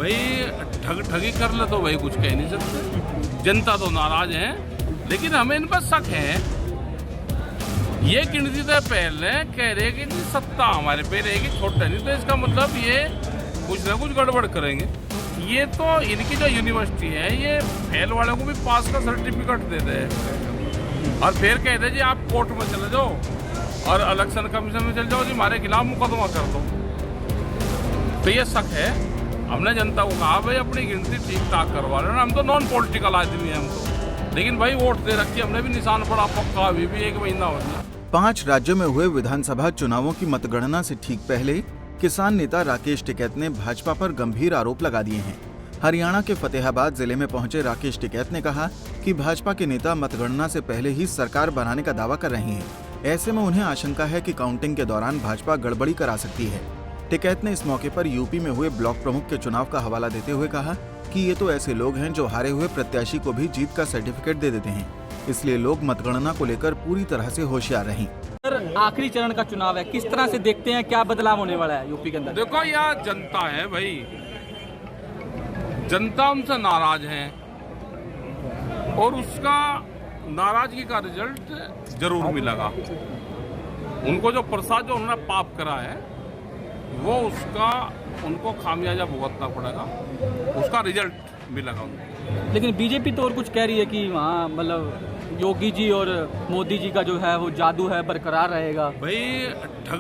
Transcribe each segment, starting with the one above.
भाई ठगी कर ले तो भाई कुछ कह नहीं सकते। जनता तो नाराज है, लेकिन हमें इन पर शक है। ये गिनती तो पहले कह रहे कि जी सत्ता हमारे पे रहेगी, छोटा नहीं, तो इसका मतलब ये कुछ ना कुछ गड़बड़ करेंगे। ये तो इनकी जो यूनिवर्सिटी है, ये फेल वालों को भी पास का सर्टिफिकेट देते हैं और फिर कहते हैं जी आप कोर्ट में चले जाओ और इलेक्शन कमीशन में चले जाओ जी, हमारे खिलाफ मुकदमा कर दो। तो ये शक है। हमने जनता को कहा भाई अपनी गिनती ठीक ठाक करवा लेना, हम तो नॉन पॉलिटिकल आदमी हैं हम तो, लेकिन भाई वोट दे रखी हमने भी, निशान पड़ा पक्का, अभी भी 1 महीना हो गया। 5 राज्यों में हुए विधानसभा चुनावों की मतगणना से ठीक पहले किसान नेता राकेश टिकैत ने भाजपा पर गंभीर आरोप लगा दिए हैं। हरियाणा के फतेहाबाद जिले में पहुंचे राकेश टिकैत ने कहा कि भाजपा के नेता मतगणना से पहले ही सरकार बनाने का दावा कर रहे हैं। ऐसे में उन्हें आशंका है कि काउंटिंग के दौरान भाजपा गड़बड़ी करा सकती है। टिकैत ने इस मौके पर यूपी में हुए ब्लॉक प्रमुख के चुनाव का हवाला देते हुए कहा कि ये तो ऐसे लोग हैं जो हारे हुए प्रत्याशी को भी जीत का सर्टिफिकेट दे देते हैं, इसलिए लोग मतगणना को लेकर पूरी तरह से होशियार रहें। आखिरी चरण का चुनाव है, किस तरह से देखते हैं, क्या बदलाव होने वाला है यूपी के अंदर? देखो यहाँ जनता है भाई, जनता उनसे नाराज है और उसका नाराजगी का रिजल्ट जरूर मिलेगा। उनको जो प्रसाद जो उन्होंने पाप करा है वो उसका उनको खामियाजा भुगतना पड़ेगा, उसका रिजल्ट मिलेगा उनको। लेकिन बीजेपी तो और कुछ कह रही है कि वहाँ मतलब योगी जी और मोदी जी का जो है वो जादू है बरकरार रहेगा। भाई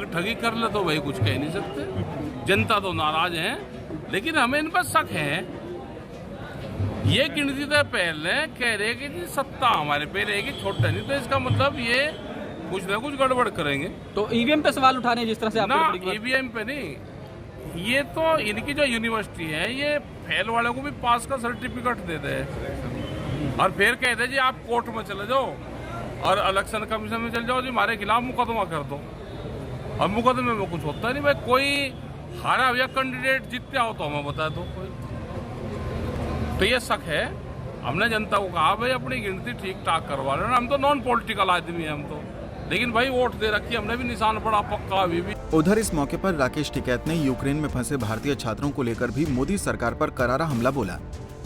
ठगी कर ले तो भाई कुछ कह नहीं सकते। जनता तो नाराज है, लेकिन हमें इन पर शक है। ये गिनती तो पहले कह रहे कि जी सत्ता हमारे पे रहेगी, छोटा नहीं, तो इसका मतलब ये कुछ ना कुछ गड़बड़ करेंगे। तो ईवीएम पे सवाल उठा रहे हैं जिस तरह से ना, ईवीएम पे नहीं, ये तो इनकी जो यूनिवर्सिटी है, ये फेल वालों को भी पास का सर्टिफिकेट देते हैं और फिर कहते हैं जी आप कोर्ट में चले जाओ और इलेक्शन कमीशन में चले जाओ जी, हमारे खिलाफ मुकदमा कर दो। और मुकदमे में कुछ होता नहीं भाई, कोई हारा हुआ कैंडिडेट जीतते हो तो हमें बता दो कोई। तो ये शक है। हमने जनता को कहा भाई अपनी गिनती ठीक ठाक करवा लेना, हम तो नॉन पॉलिटिकल आदमी हैं हम तो, लेकिन भाई वोट दे रखी हमने भी, निशान पड़ा पक्का अभी भी। उधर इस मौके पर राकेश टिकैत ने यूक्रेन में फंसे भारतीय छात्रों को लेकर भी मोदी सरकार पर करारा हमला बोला।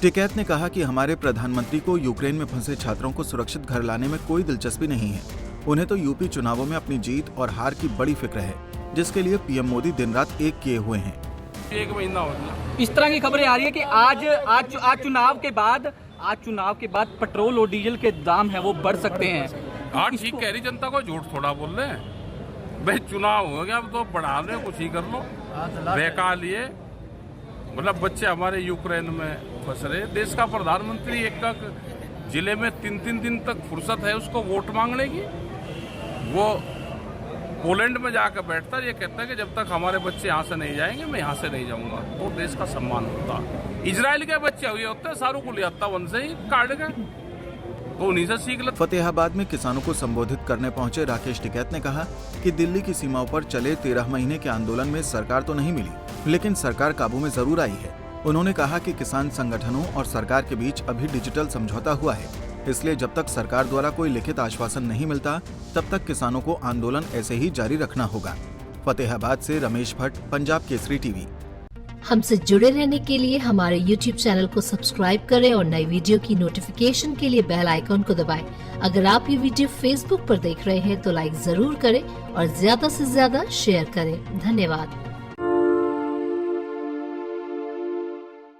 टिकैत ने कहा कि हमारे प्रधानमंत्री को यूक्रेन में फंसे छात्रों को सुरक्षित घर लाने में कोई दिलचस्पी नहीं है। उन्हें तो यूपी चुनावों में अपनी जीत और हार की बड़ी फिक्र है, जिसके लिए पीएम मोदी दिन रात एक किए हुए हैं। 1 महीना हो गया। इस तरह की खबरें आ रही है कि आज चुनाव के बाद पेट्रोल और डीजल के दाम है वो बढ़ सकते हैं। हाँ ठीक कह रही जनता, को झूठ थोड़ा बोल रहे हैं भाई। चुनाव हो गया अब तो बढ़ा रहे, कुछ ही कर लो बेकार लिए। मतलब बच्चे हमारे यूक्रेन में फंस रहे, देश का प्रधानमंत्री एक जिले में 3-3 दिन तक फुर्सत है उसको वोट मांगने की, वो पोलैंड में जाकर बैठता है, ये कहता है कि जब तक हमारे बच्चे यहाँ से नहीं जाएंगे मैं यहाँ से नहीं जाऊंगा। तो देश का सम्मान होता। इजराइल के बच्चे हुए होते हैं, शाहरुख को लिया वन से ही काट गए, तो उन्हीं से सीख लेते। फतेहाबाद में किसानों को संबोधित करने पहुंचे राकेश टिकैत ने कहा कि दिल्ली की सीमाओं पर चले 13 महीने के आंदोलन में सरकार तो नहीं मिली, लेकिन सरकार काबू में जरूर आई है। उन्होंने कहा कि किसान संगठनों और सरकार के बीच अभी डिजिटल समझौता हुआ है, इसलिए जब तक सरकार द्वारा कोई लिखित आश्वासन नहीं मिलता तब तक किसानों को आंदोलन ऐसे ही जारी रखना होगा। फतेहाबाद से रमेश भट्ट, पंजाब केसरी टीवी। हमसे जुड़े रहने के लिए हमारे YouTube चैनल को सब्सक्राइब करें और नई वीडियो की नोटिफिकेशन के लिए बेल आइकॉन को दबाएं। अगर आप ये वीडियो Facebook पर देख रहे हैं तो लाइक जरूर करें और ज्यादा से ज्यादा शेयर करें। धन्यवाद।